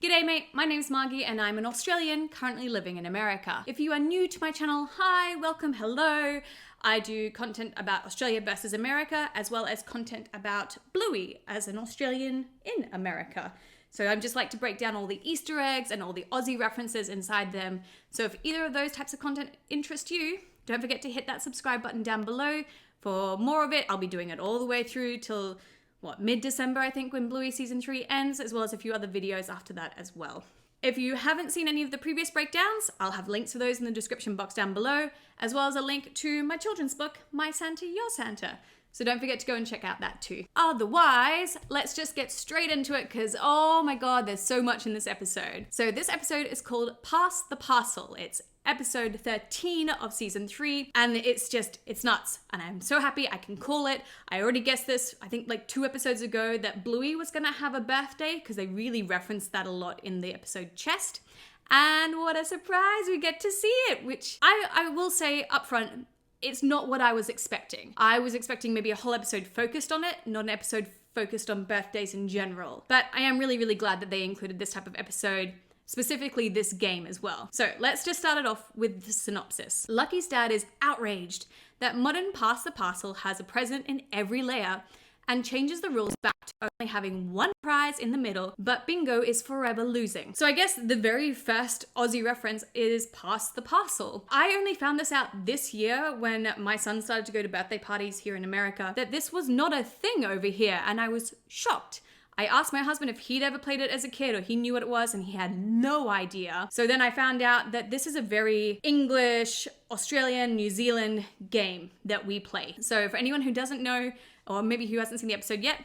G'day mate, my name's Margie and I'm an Australian currently living in America. If you are new to my channel, hi, welcome, hello. I do content about Australia versus America as well as content about Bluey as an Australian in America. So I just like to break down all the Easter eggs and all the Aussie references inside them. So if either of those types of content interest you, don't forget to hit that subscribe button down below for more of it. I'll be doing it all the way through till mid-December, I think, when Bluey season 3 ends, as well as a few other videos after that as well. If you haven't seen any of the previous breakdowns, I'll have links to those in the description box down below, as well as a link to my children's book, My Santa, Your Santa. So don't forget to go and check out that too. Otherwise, let's just get straight into it because, oh my god, there's so much in this episode. So this episode is called Pass the Parcel. It's episode 13 of season 3, and it's nuts. And I'm so happy I can call it. I already guessed this, I think like 2 episodes ago, that Bluey was gonna have a birthday because they really referenced that a lot in the episode Chest. And what a surprise, we get to see it, which I will say up front, it's not what I was expecting. I was expecting maybe a whole episode focused on it, not an episode focused on birthdays in general. But I am really, really glad that they included this type of episode, specifically this game as well. So let's just start it off with the synopsis. Lucky's dad is outraged that modern Pass the Parcel has a present in every layer and changes the rules back to only having one prize in the middle, but bingo is forever losing. So I guess the very first Aussie reference is Pass the Parcel. I only found this out this year when my son started to go to birthday parties here in America, that this was not a thing over here, and I was shocked. I asked my husband if he'd ever played it as a kid or he knew what it was, and he had no idea. So then I found out that this is a very English, Australian, New Zealand game that we play. So for anyone who doesn't know, or maybe who hasn't seen the episode yet,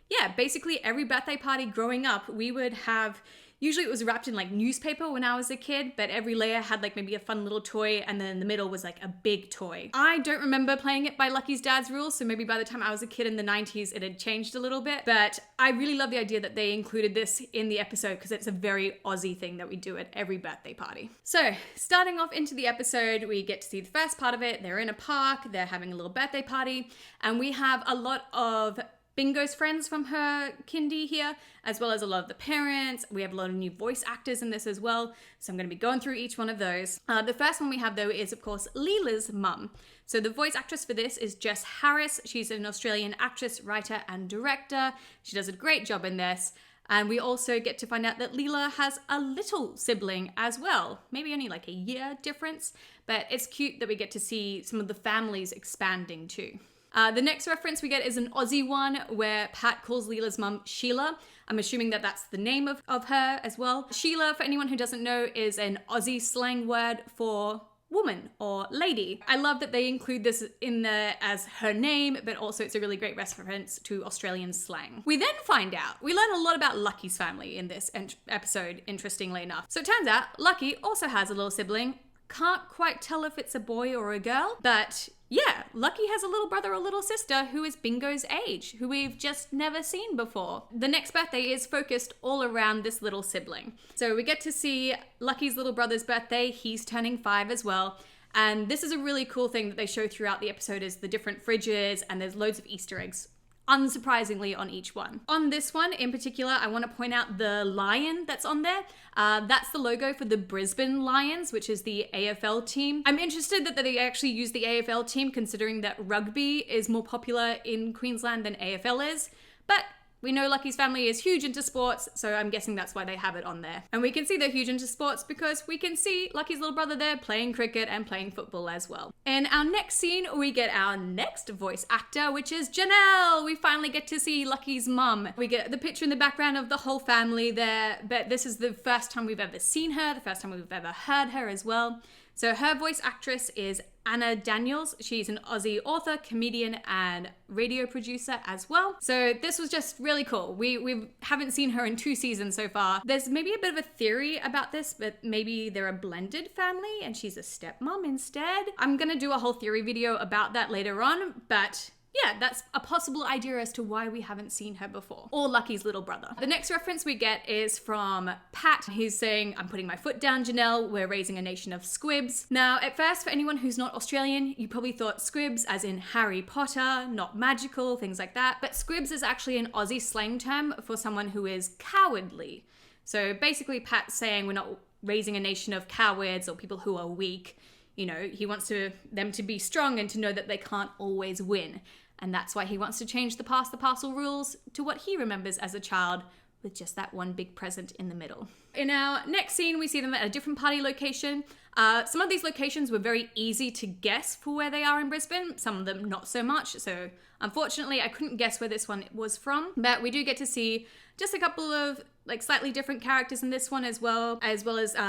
yeah, basically every birthday party growing up, we would have, usually it was wrapped in like newspaper when I was a kid, but every layer had like maybe a fun little toy, and then in the middle was like a big toy. I don't remember playing it by Lucky's dad's rules, so maybe by the time I was a kid in the 90s, it had changed a little bit, but I really love the idea that they included this in the episode because it's a very Aussie thing that we do at every birthday party. So starting off into the episode, we get to see the first part of it. They're in a park, they're having a little birthday party, and we have a lot of Bingo's friends from her kindy here, as well as a lot of the parents. We have a lot of new voice actors in this as well, so I'm going to be going through each one of those. The first one we have though is of course Leela's mum. So the voice actress for this is Jess Harris. She's an Australian actress, writer and director. She does a great job in this. And we also get to find out that Leela has a little sibling as well. Maybe only like a year difference, but it's cute that we get to see some of the families expanding too. The next reference we get is an Aussie one where Pat calls Leela's mum Sheila. I'm assuming that that's the name of her as well. Sheila, for anyone who doesn't know, is an Aussie slang word for woman or lady. I love that they include this in there as her name, but also it's a really great reference to Australian slang. We then find out, we learn a lot about Lucky's family in this episode, interestingly enough. So it turns out Lucky also has a little sibling. Can't quite tell if it's a boy or a girl, but yeah, Lucky has a little brother or little sister who is Bingo's age, who we've just never seen before. The next birthday is focused all around this little sibling. So we get to see Lucky's little brother's birthday. He's turning 5 as well. And this is a really cool thing that they show throughout the episode is the different fridges, and there's loads of Easter eggs, unsurprisingly, on each one. On this one in particular, I want to point out the lion that's on there. That's the logo for the Brisbane Lions, which is the AFL team. I'm interested that they actually use the AFL team, considering that rugby is more popular in Queensland than AFL is, but we know Lucky's family is huge into sports, so I'm guessing that's why they have it on there. And we can see they're huge into sports because we can see Lucky's little brother there playing cricket and playing football as well. In our next scene, we get our next voice actor, which is Janelle. We finally get to see Lucky's mum. We get the picture in the background of the whole family there, but this is the first time we've ever seen her, the first time we've ever heard her as well. So her voice actress is Anna Daniels. She's an Aussie author, comedian, and radio producer as well. So this was just really cool. We haven't seen her in 2 seasons so far. There's maybe a bit of a theory about this, but maybe they're a blended family and she's a stepmom instead. I'm gonna do a whole theory video about that later on, but yeah, that's a possible idea as to why we haven't seen her before. Or Lucky's little brother. The next reference we get is from Pat. He's saying, "I'm putting my foot down, Janelle. We're raising a nation of Scribz." Now, at first, for anyone who's not Australian, you probably thought Scribz as in Harry Potter, not magical, things like that. But Scribz is actually an Aussie slang term for someone who is cowardly. So basically Pat's saying we're not raising a nation of cowards or people who are weak. You know, he wants them to be strong and to know that they can't always win. And that's why he wants to change the Pass the Parcel rules to what he remembers as a child, with just that one big present in the middle. In our next scene, we see them at a different party location. Some of these locations were very easy to guess for where they are in Brisbane, some of them not so much. So unfortunately, I couldn't guess where this one was from, but we do get to see just a couple of like slightly different characters in this one as well as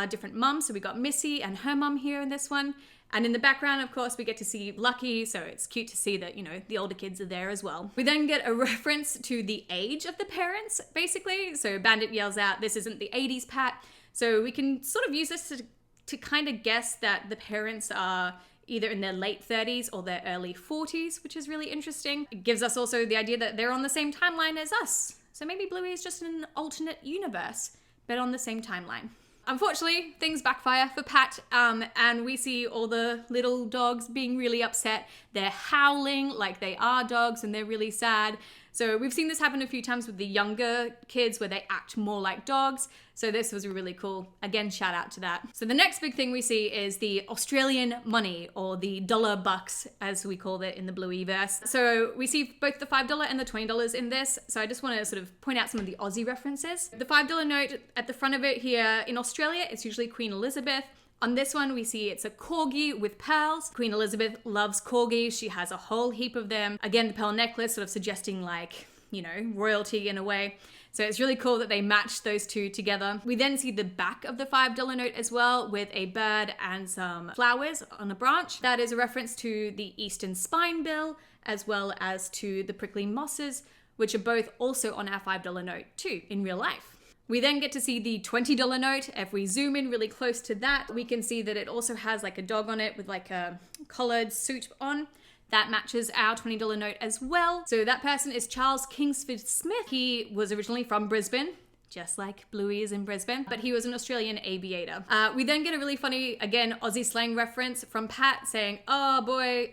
different mums. So we got Missy and her mum here in this one. And in the background, of course, we get to see Lucky, so it's cute to see that, you know, the older kids are there as well. We then get a reference to the age of the parents, basically. So Bandit yells out, "This isn't the 80s, Pat." So we can sort of use this to kind of guess that the parents are either in their late 30s or their early 40s, which is really interesting. It gives us also the idea that they're on the same timeline as us. So maybe Bluey is just in an alternate universe, but on the same timeline. Unfortunately, things backfire for Pat, and we see all the little dogs being really upset. They're howling like they are dogs and they're really sad. So we've seen this happen a few times with the younger kids where they act more like dogs. So this was really cool. Again, shout out to that. So the next big thing we see is the Australian money, or the dollar bucks as we call it in the Blueyverse. So we see both the $5 and the $20 in this. So I just want to sort of point out some of the Aussie references. The $5 note at the front of it here in Australia, it's usually Queen Elizabeth. On this one, we see it's a corgi with pearls. Queen Elizabeth loves corgis. She has a whole heap of them. Again, the pearl necklace sort of suggesting like, you know, royalty in a way. So it's really cool that they matched those two together. We then see the back of the $5 note as well with a bird and some flowers on a branch. That is a reference to the Eastern Spinebill as well as to the prickly mosses, which are both also on our $5 note too in real life. We then get to see the $20 note. If we zoom in really close to that, we can see that it also has like a dog on it with like a collared suit on. That matches our $20 note as well. So that person is Charles Kingsford Smith. He was originally from Brisbane, just like Bluey is in Brisbane, but he was an Australian aviator. We then get a really funny, again, Aussie slang reference from Pat saying, "Oh boy,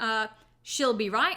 she'll be right."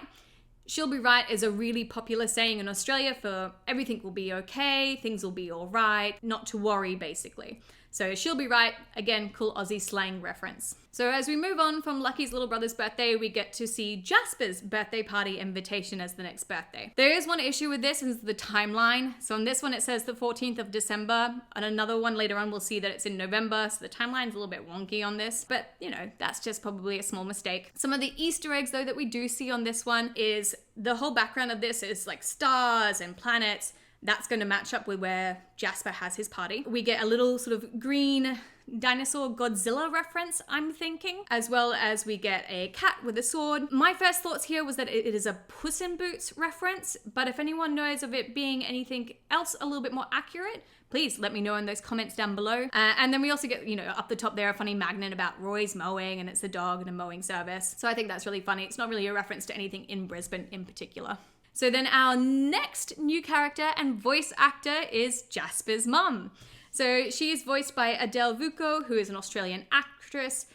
"She'll be right" is a really popular saying in Australia for everything will be okay, things will be all right, not to worry, basically. So she'll be right, again, cool Aussie slang reference. So as we move on from Lucky's little brother's birthday, we get to see Jasper's birthday party invitation as the next birthday. There is one issue with this, is the timeline. So on this one, it says the 14th of December. On another one later on, we'll see that it's in November. So the timeline's a little bit wonky on this, but you know, that's just probably a small mistake. Some of the Easter eggs though that we do see on this one is the whole background of this is like stars and planets. That's going to match up with where Jasper has his party. We get a little sort of green dinosaur Godzilla reference, I'm thinking, as well as we get a cat with a sword. My first thoughts here was that it is a Puss in Boots reference, but if anyone knows of it being anything else a little bit more accurate, please let me know in those comments down below. And then we also get, you know, up the top there, a funny magnet about Roy's mowing, and it's a dog and a mowing service. So I think that's really funny. It's not really a reference to anything in Brisbane in particular. So then our next new character and voice actor is Jaspers Mom. So she is voiced by Adele Vuko, who is an Australian actress.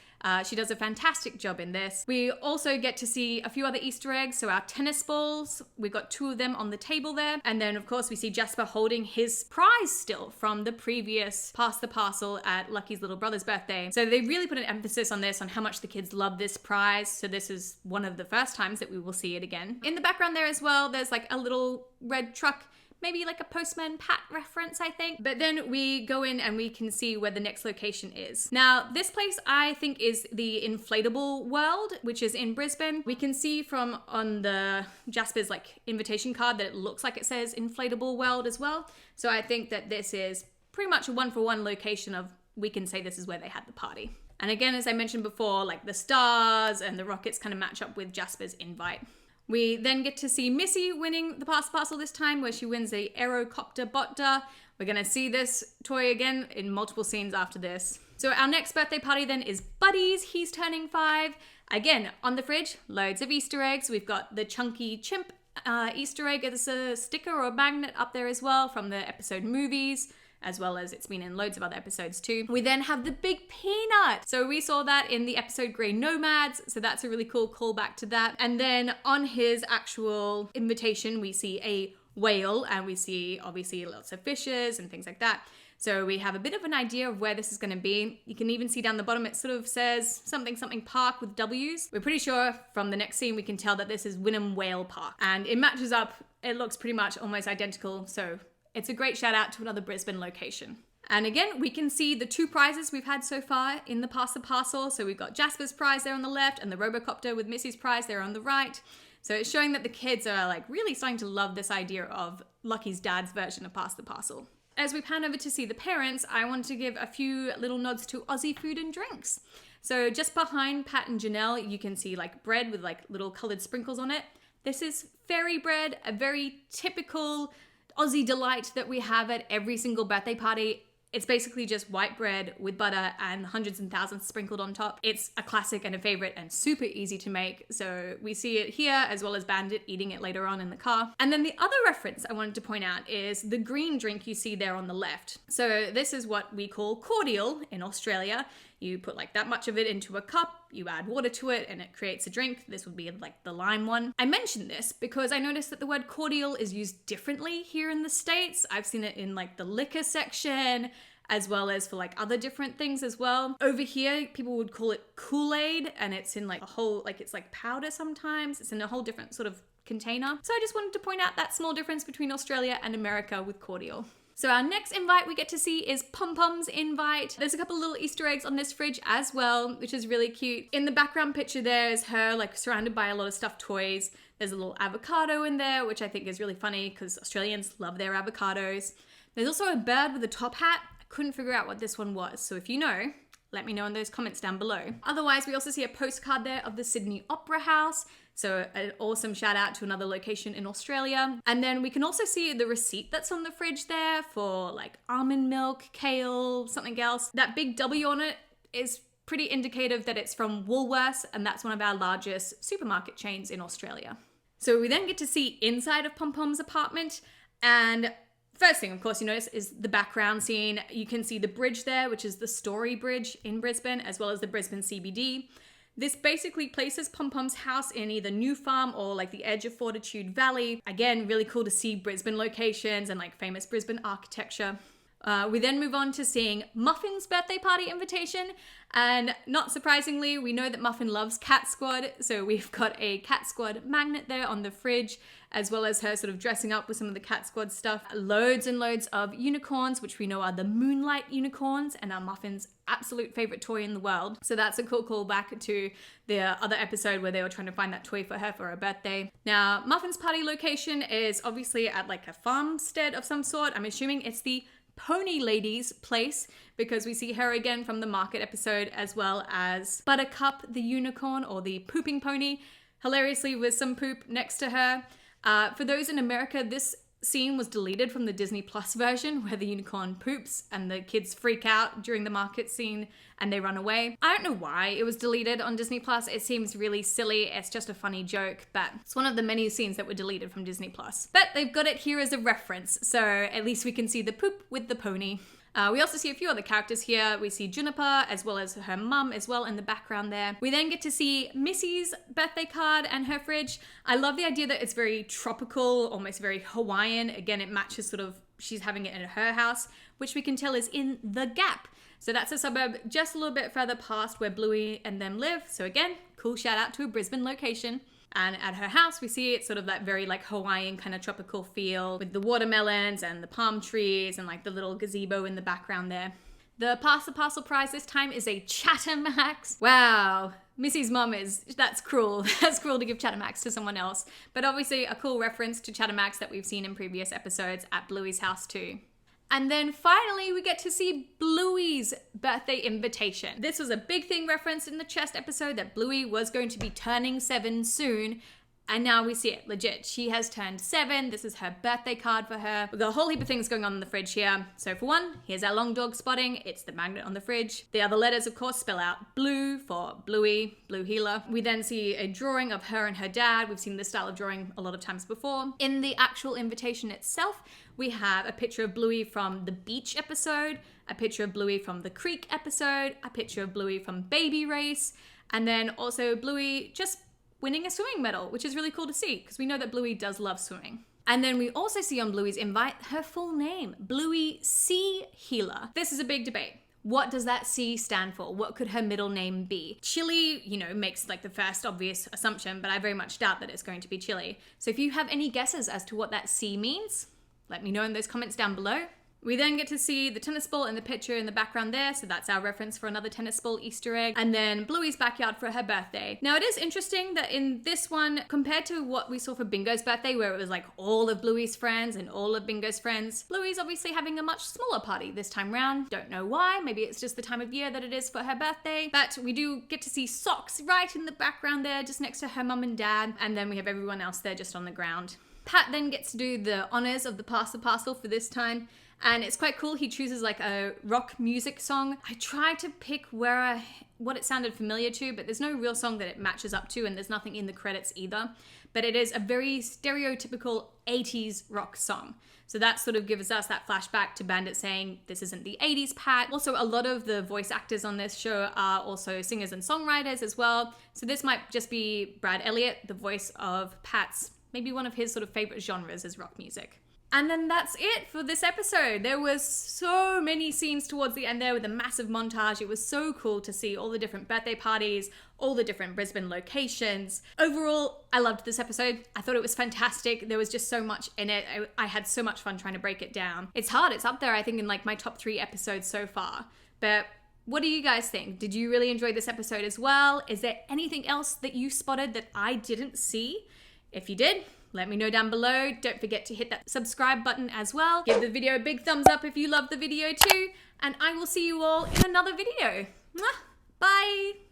She does a fantastic job in this. We also get to see a few other Easter eggs. So our tennis balls, we've got 2 of them on the table there. And then of course we see Jasper holding his prize still from the previous Pass the Parcel at Lucky's little brother's birthday. So they really put an emphasis on this, on how much the kids love this prize. So this is one of the first times that we will see it again. In the background there as well, there's like a little red truck, maybe like a Postman Pat reference, I think. But then we go in and we can see where the next location is. Now, this place I think is the Inflatable World, which is in Brisbane. We can see from on the Jasper's like invitation card that it looks like it says Inflatable World as well. So I think that this is pretty much a 1-for-1 location of, we can say this is where they had the party. And again, as I mentioned before, like the stars and the rockets kind of match up with Jasper's invite. We then get to see Missy winning the Pass the Parcel this time, where she wins the Aerocopter Botta. We're gonna see this toy again in multiple scenes after this. So our next birthday party then is Buddy's. He's turning 5. Again, on the fridge, loads of Easter eggs. We've got the chunky chimp Easter egg as a sticker or a magnet up there as well from the episode movies, as well as it's been in loads of other episodes too. We then have the big peanut. So we saw that in the episode Grey Nomads, so that's a really cool callback to that. And then on his actual invitation, we see a whale, and we see obviously lots of fishes and things like that. So we have a bit of an idea of where this is going to be. You can even see down the bottom, it sort of says something park with W's. We're pretty sure from the next scene we can tell that this is Wynnum Whale Park. And it matches up, it looks pretty much almost identical. So it's a great shout out to another Brisbane location. And again, we can see the 2 prizes we've had so far in the Pass the Parcel. So we've got Jaspers' prize there on the left and the Aerocopter with Missy's prize there on the right. So it's showing that the kids are like really starting to love this idea of Lucky's dad's version of Pass the Parcel. As we pan over to see the parents, I want to give a few little nods to Aussie food and drinks. So just behind Pat and Janelle, you can see like bread with like little coloured sprinkles on it. This is fairy bread, a very typical Aussie delight that we have at every single birthday party. It's basically just white bread with butter and hundreds and thousands sprinkled on top. It's a classic and a favorite and super easy to make. So we see it here as well as Bandit eating it later on in the car. And then the other reference I wanted to point out is the green drink you see there on the left. So this is what we call cordial in Australia. You put like that much of it into a cup, you add water to it, and it creates a drink. This would be like the lime one. I mentioned this because I noticed that the word cordial is used differently here in the States. I've seen it in like the liquor section, as well as for like other different things as well. Over here, people would call it Kool-Aid, and it's in like a whole, like it's like powder sometimes. It's in a whole different sort of container. So I just wanted to point out that small difference between Australia and America with cordial. So our next invite we get to see is Pom Poms invite. There's a couple little Easter eggs on this fridge as well, which is really cute. In the background picture there is her like surrounded by a lot of stuffed toys. There's a little avocado in there, which I think is really funny because Australians love their avocados. There's also a bird with a top hat. I couldn't figure out what this one was. So if you know, let me know in those comments down below. Otherwise, we also see a postcard there of the Sydney Opera House. So an awesome shout out to another location in Australia. And then we can also see the receipt that's on the fridge there for like almond milk, kale, something else. That big W on it is pretty indicative that it's from Woolworths, and that's one of our largest supermarket chains in Australia. So we then get to see inside of Pom Pom's apartment, and first thing, of course, you notice is the background scene. You can see the bridge there, which is the Story Bridge in Brisbane, as well as the Brisbane CBD. This basically places Pom Pom's house in either New Farm or like the edge of Fortitude Valley. Again, really cool to see Brisbane locations and like famous Brisbane architecture. We then move on to seeing Muffin's birthday party invitation. And not surprisingly, we know that Muffin loves Cat Squad. So we've got a Cat Squad magnet there on the fridge, as well as her sort of dressing up with some of the Cat Squad stuff. Loads and loads of unicorns, which we know are the Moonlight unicorns and are Muffin's absolute favorite toy in the world. So that's a cool callback to the other episode where they were trying to find that toy for her birthday. Now, Muffin's party location is obviously at like a farmstead of some sort. I'm assuming it's the Pony Lady's place because we see her again from the market episode, as well as Buttercup the unicorn, or the pooping pony, hilariously with some poop next to her. For those in America, this scene was deleted from the Disney Plus version where the unicorn poops and the kids freak out during the market scene and they run away. I don't know why it was deleted on Disney Plus. It seems really silly. It's just a funny joke, but it's one of the many scenes that were deleted from Disney Plus. But they've got it here as a reference, so at least we can see the poop with the pony. We also see a few other characters here. We see Juniper as well as her mum as well in the background there. We then get to see Missy's birthday card and her fridge. I love the idea that it's very tropical, almost very Hawaiian. Again, it matches sort of, she's having it in her house, which we can tell is in The Gap. So that's a suburb just a little bit further past where Bluey and them live. So again, cool shout out to a Brisbane location. And at her house, we see it's sort of that very like Hawaiian kind of tropical feel with the watermelons and the palm trees and like the little gazebo in the background there. The Pass the Parcel prize this time is a Chattermax. Wow, Missy's mum that's cruel. That's cruel to give Chattermax to someone else. But obviously a cool reference to Chattermax that we've seen in previous episodes at Bluey's house too. And then finally, we get to see Bluey's birthday invitation. This was a big thing referenced in the chest episode that Bluey was going to be turning 7 soon. And now we see it, legit. She has turned 7. This is her birthday card for her. We've got a whole heap of things going on in the fridge here. So for one, here's our long dog spotting. It's the magnet on the fridge. The other letters, of course, spell out blue for Bluey, blue healer. We then see a drawing of her and her dad. We've seen this style of drawing a lot of times before. In the actual invitation itself, we have a picture of Bluey from the beach episode, a picture of Bluey from the creek episode, a picture of Bluey from Baby Race, and then also Bluey just winning a swimming medal, which is really cool to see because we know that Bluey does love swimming. And then we also see on Bluey's invite her full name, Bluey Sea Healer. This is a big debate. What does that C stand for? What could her middle name be? Chili, you know, makes like the first obvious assumption, but I very much doubt that it's going to be Chili. So if you have any guesses as to what that C means, let me know in those comments down below. We then get to see the tennis ball in the picture in the background there, so that's our reference for another tennis ball Easter egg. And then Bluey's backyard for her birthday. Now it is interesting that in this one, compared to what we saw for Bingo's birthday, where it was like all of Bluey's friends and all of Bingo's friends, Bluey's obviously having a much smaller party this time round. Don't know why, maybe it's just the time of year that it is for her birthday. But we do get to see socks right in the background there, just next to her mum and dad. And then we have everyone else there just on the ground. Pat then gets to do the honors of the Pass the Parcel for this time. And it's quite cool. He chooses like a rock music song. I tried to pick what it sounded familiar to, but there's no real song that it matches up to, and there's nothing in the credits either. But it is a very stereotypical 80s rock song. So that sort of gives us that flashback to Bandit saying, this isn't the 80s Pat. Also, a lot of the voice actors on this show are also singers and songwriters as well. So this might just be Brad Elliott, the voice of Pat's, maybe one of his sort of favorite genres is rock music. And then that's it for this episode. There was so many scenes towards the end there with a massive montage. It was so cool to see all the different birthday parties, all the different Brisbane locations. Overall, I loved this episode. I thought it was fantastic. There was just so much in it. I had so much fun trying to break it down. It's hard. It's up there, I think, in like my top 3 episodes so far. But what do you guys think? Did you really enjoy this episode as well? Is there anything else that you spotted that I didn't see? If you did, let me know down below. Don't forget to hit that subscribe button as well. Give the video a big thumbs up if you love the video too. And I will see you all in another video. Mwah! Bye!